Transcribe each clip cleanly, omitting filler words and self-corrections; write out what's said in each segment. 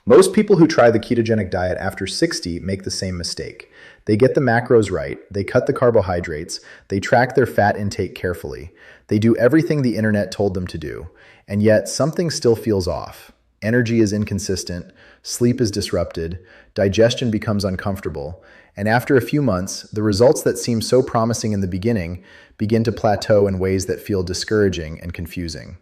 Most people who try the ketogenic diet after 60 make the same mistake. They get the macros right, they cut the carbohydrates, they track their fat intake carefully, they do everything the internet told them to do, and yet something still feels off. Energy is inconsistent, sleep is disrupted, digestion becomes uncomfortable, and after a few months, the results that seem so promising in the beginning begin to plateau in ways that feel discouraging and confusing.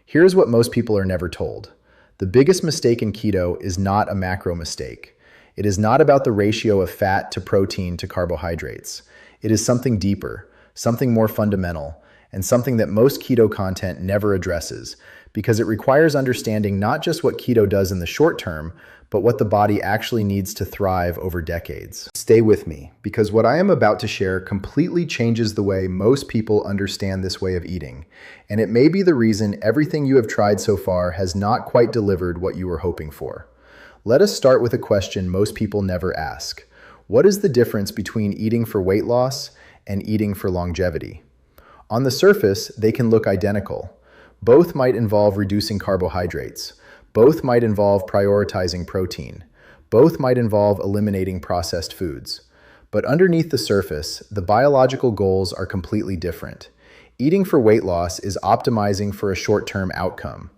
Here's what most people are never told. The biggest mistake in keto is not a macro mistake. It is not about the ratio of fat to protein to carbohydrates. It is something deeper, something more fundamental, and something that most keto content never addresses, because it requires understanding not just what keto does in the short term, but what the body actually needs to thrive over decades. Stay with me, because what I am about to share completely changes the way most people understand this way of eating, and it may be the reason everything you have tried so far has not quite delivered what you were hoping for. Let us start with a question most people never ask. What is the difference between eating for weight loss and eating for longevity? On the surface, they can look identical. Both might involve reducing carbohydrates. Both might involve prioritizing protein. Both might involve eliminating processed foods. But underneath the surface, the biological goals are completely different. Eating for weight loss is optimizing for a short-term outcome.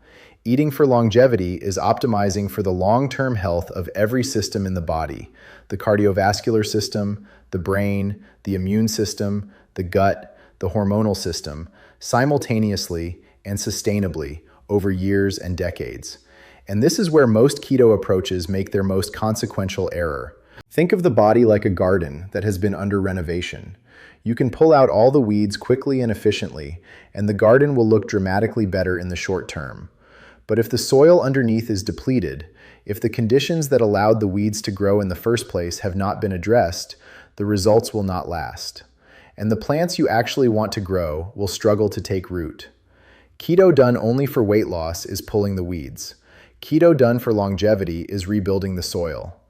Eating for longevity is optimizing for the long-term health of every system in the body: the cardiovascular system, the brain, the immune system, the gut, the hormonal system, simultaneously and sustainably over years and decades. And this is where most keto approaches make their most consequential error. Think of the body like a garden that has been under renovation. You can pull out all the weeds quickly and efficiently, and the garden will look dramatically better in the short term. But if the soil underneath is depleted, if the conditions that allowed the weeds to grow in the first place have not been addressed, the results will not last. And the plants you actually want to grow will struggle to take root. Keto done only for weight loss is pulling the weeds. Keto done for longevity is rebuilding the soil.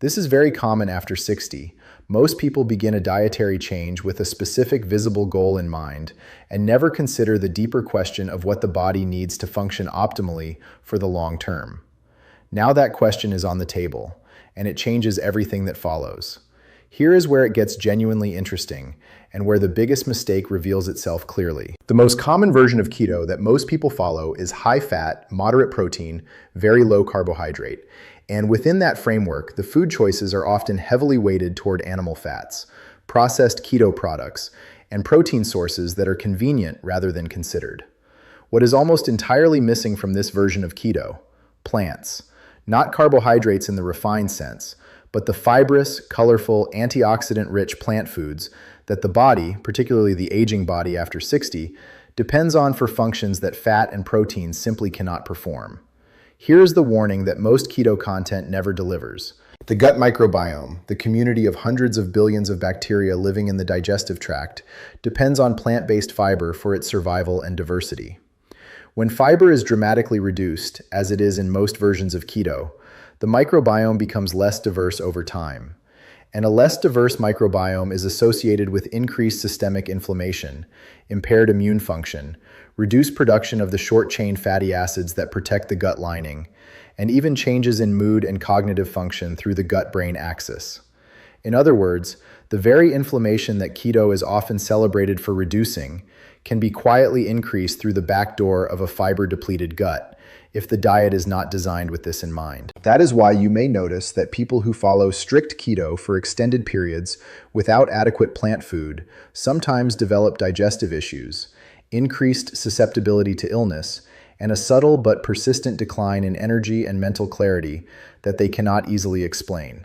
This is very common after 60. Most people begin a dietary change with a specific visible goal in mind and never consider the deeper question of what the body needs to function optimally for the long term. Now that question is on the table, and it changes everything that follows. Here is where it gets genuinely interesting, and where the biggest mistake reveals itself clearly. The most common version of keto that most people follow is high fat, moderate protein, very low carbohydrate. And within that framework, the food choices are often heavily weighted toward animal fats, processed keto products, and protein sources that are convenient rather than considered. What is almost entirely missing from this version of keto? Plants. Not carbohydrates in the refined sense, but the fibrous, colorful, antioxidant-rich plant foods that the body, particularly the aging body after 60, depends on for functions that fat and protein simply cannot perform. Here is the warning that most keto content never delivers. The gut microbiome, the community of hundreds of billions of bacteria living in the digestive tract, depends on plant-based fiber for its survival and diversity. When fiber is dramatically reduced, as it is in most versions of keto, the microbiome becomes less diverse over time. And a less diverse microbiome is associated with increased systemic inflammation, impaired immune function, reduced production of the short-chain fatty acids that protect the gut lining, and even changes in mood and cognitive function through the gut-brain axis. In other words, the very inflammation that keto is often celebrated for reducing can be quietly increased through the back door of a fiber-depleted gut, if the diet is not designed with this in mind. That is why you may notice that people who follow strict keto for extended periods without adequate plant food sometimes develop digestive issues, increased susceptibility to illness, and a subtle but persistent decline in energy and mental clarity that they cannot easily explain.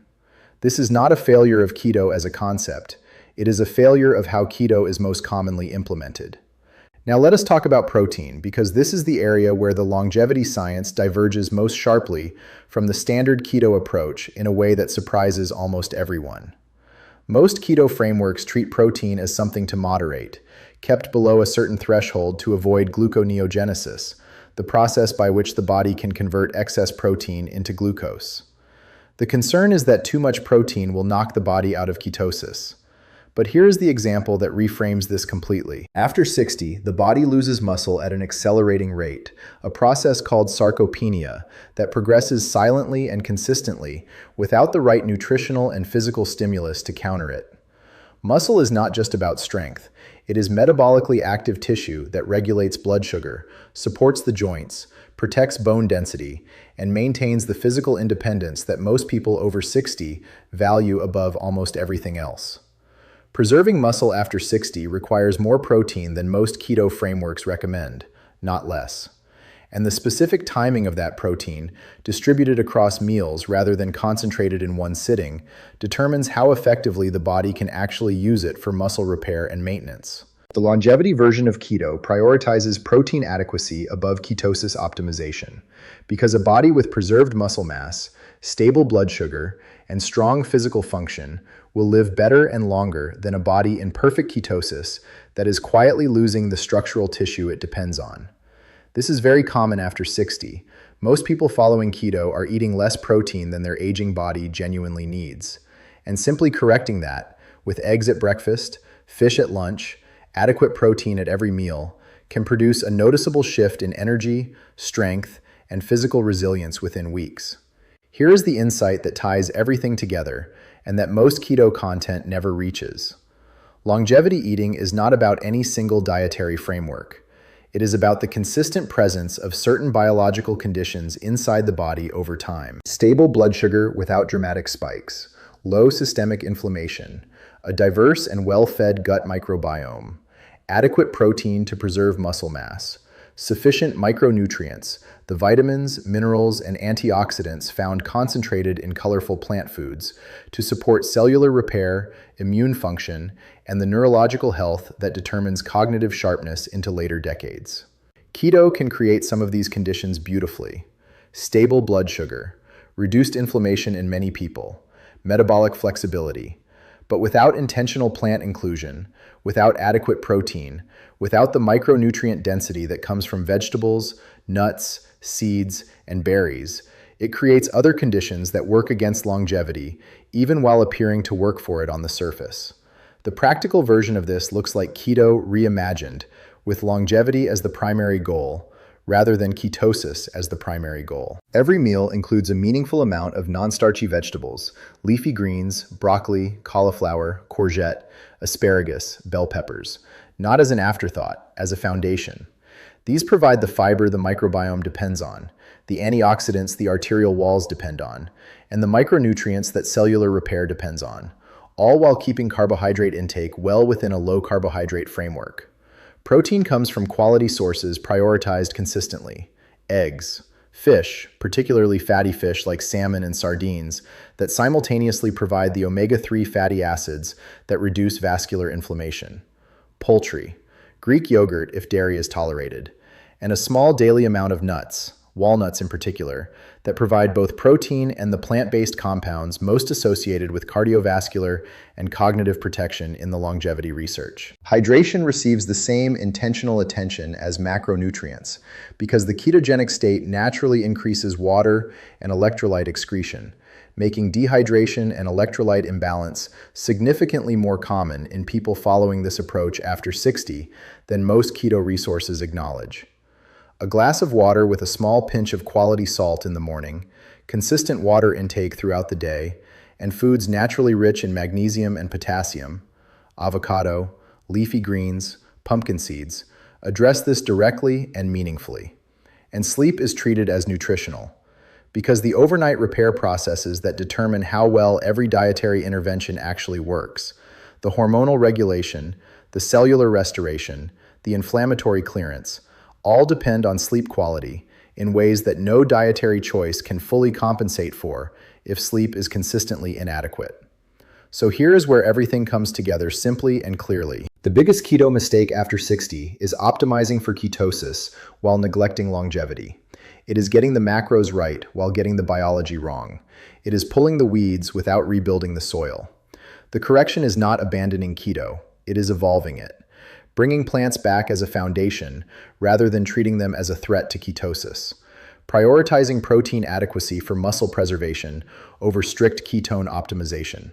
This is not a failure of keto as a concept. It is a failure of how keto is most commonly implemented. Now let us talk about protein, because this is the area where the longevity science diverges most sharply from the standard keto approach in a way that surprises almost everyone. Most keto frameworks treat protein as something to moderate, kept below a certain threshold to avoid gluconeogenesis, the process by which the body can convert excess protein into glucose. The concern is that too much protein will knock the body out of ketosis. But here is the example that reframes this completely. After 60, the body loses muscle at an accelerating rate, a process called sarcopenia that progresses silently and consistently without the right nutritional and physical stimulus to counter it. Muscle is not just about strength. It is metabolically active tissue that regulates blood sugar, supports the joints, protects bone density, and maintains the physical independence that most people over 60 value above almost everything else. Preserving muscle after 60 requires more protein than most keto frameworks recommend, not less. And the specific timing of that protein, distributed across meals rather than concentrated in one sitting, determines how effectively the body can actually use it for muscle repair and maintenance. The longevity version of keto prioritizes protein adequacy above ketosis optimization, because a body with preserved muscle mass, stable blood sugar, and strong physical function will live better and longer than a body in perfect ketosis that is quietly losing the structural tissue it depends on. This is very common after 60. Most people following keto are eating less protein than their aging body genuinely needs. And simply correcting that, with eggs at breakfast, fish at lunch, adequate protein at every meal, can produce a noticeable shift in energy, strength, and physical resilience within weeks. Here is the insight that ties everything together and that most keto content never reaches. Longevity eating is not about any single dietary framework. It is about the consistent presence of certain biological conditions inside the body over time. Stable blood sugar without dramatic spikes, low systemic inflammation, a diverse and well-fed gut microbiome, adequate protein to preserve muscle mass, sufficient micronutrients, the vitamins, minerals, and antioxidants found concentrated in colorful plant foods to support cellular repair, immune function, and the neurological health that determines cognitive sharpness into later decades. Keto can create some of these conditions beautifully. Stable blood sugar, reduced inflammation in many people, metabolic flexibility. But without intentional plant inclusion, without adequate protein, without the micronutrient density that comes from vegetables, nuts, seeds, and berries, it creates other conditions that work against longevity, even while appearing to work for it on the surface. The practical version of this looks like keto reimagined, with longevity as the primary goal, rather than ketosis as the primary goal. Every meal includes a meaningful amount of non-starchy vegetables, leafy greens, broccoli, cauliflower, courgette, asparagus, bell peppers, not as an afterthought, as a foundation. These provide the fiber the microbiome depends on, the antioxidants the arterial walls depend on, and the micronutrients that cellular repair depends on, all while keeping carbohydrate intake well within a low-carbohydrate framework. Protein comes from quality sources prioritized consistently: eggs, fish, particularly fatty fish like salmon and sardines, that simultaneously provide the omega-3 fatty acids that reduce vascular inflammation, poultry, Greek yogurt if dairy is tolerated, and a small daily amount of nuts, walnuts in particular, that provide both protein and the plant-based compounds most associated with cardiovascular and cognitive protection in the longevity research. Hydration receives the same intentional attention as macronutrients because the ketogenic state naturally increases water and electrolyte excretion, making dehydration and electrolyte imbalance significantly more common in people following this approach after 60 than most keto resources acknowledge. A glass of water with a small pinch of quality salt in the morning, consistent water intake throughout the day, and foods naturally rich in magnesium and potassium, avocado, leafy greens, pumpkin seeds, address this directly and meaningfully. And sleep is treated as nutritional, because the overnight repair processes that determine how well every dietary intervention actually works, the hormonal regulation, the cellular restoration, the inflammatory clearance, all depend on sleep quality in ways that no dietary choice can fully compensate for if sleep is consistently inadequate. So here is where everything comes together simply and clearly. The biggest keto mistake after 60 is optimizing for ketosis while neglecting longevity. It is getting the macros right while getting the biology wrong. It is pulling the weeds without rebuilding the soil. The correction is not abandoning keto, it is evolving it, bringing plants back as a foundation rather than treating them as a threat to ketosis, prioritizing protein adequacy for muscle preservation over strict ketone optimization,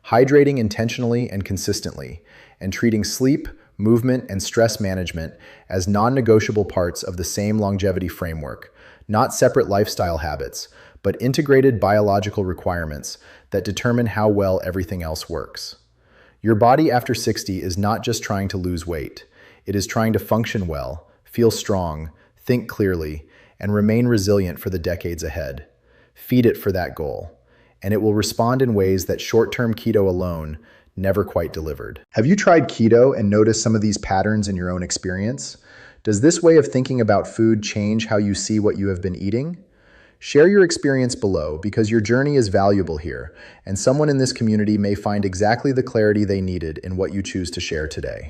hydrating intentionally and consistently, and treating sleep, movement, and stress management as non-negotiable parts of the same longevity framework, not separate lifestyle habits, but integrated biological requirements that determine how well everything else works. Your body after 60 is not just trying to lose weight. It is trying to function well, feel strong, think clearly, and remain resilient for the decades ahead. Feed it for that goal, and it will respond in ways that short-term keto alone never quite delivered. Have you tried keto and noticed some of these patterns in your own experience? Does this way of thinking about food change how you see what you have been eating? Share your experience below because your journey is valuable here, and someone in this community may find exactly the clarity they needed in what you choose to share today.